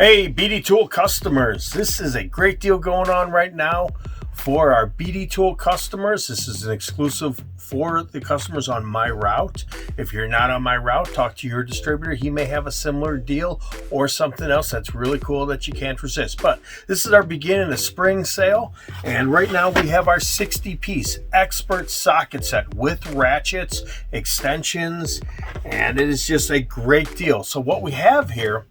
Hey, BD Tool customers, this is a great deal going on right now for our BD Tool customers. This is an exclusive for the customers on my route. If you're not on my route, talk to your distributor. He may have a similar deal or something else that's really cool that you can't resist. But this is our beginning of spring sale, and right now we have our 60-piece expert socket set with ratchets, extensions, and it is just a great deal. So what we have here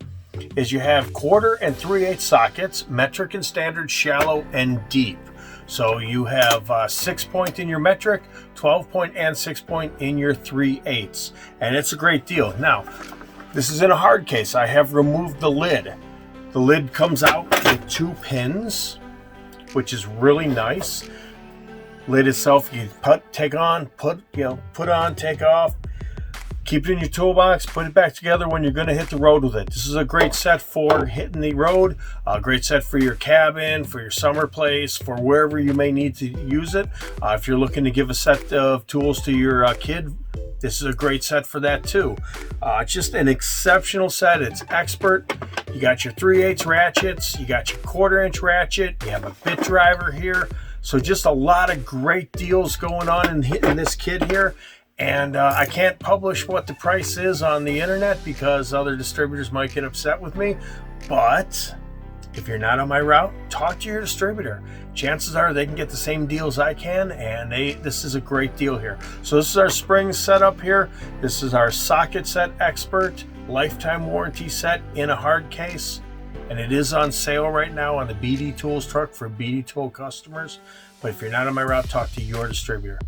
is you have 1/4 and 3/8 sockets, metric and standard, shallow and deep. So you have 6-point in your metric, 12-point and 6-point in your 3/8, and it's a great deal. Now, this is in a hard case. I have removed the lid. The lid comes out with 2 pins, which is really nice. Lid itself, you take on, put on, take off. Keep it in your toolbox, put it back together when you're going to hit the road with it. This is a great set for hitting the road, a great set for your cabin, for your summer place, for wherever you may need to use it. If you're looking to give a set of tools to your kid, this is a great set for that too. Just an exceptional set. It's expert. You got your 3/8 ratchets, you got your 1/4 inch ratchet, you have a bit driver here. So just a lot of great deals going on in this kit here. And I can't publish what the price is on the internet because other distributors might get upset with me. But if you're not on my route, talk to your distributor. Chances are they can get the same deals I can, and this is a great deal here. So this is our spring setup here. This is our socket set expert lifetime warranty set in a hard case, and it is on sale right now on the BD Tools truck for BD Tool customers. But if you're not on my route, talk to your distributor.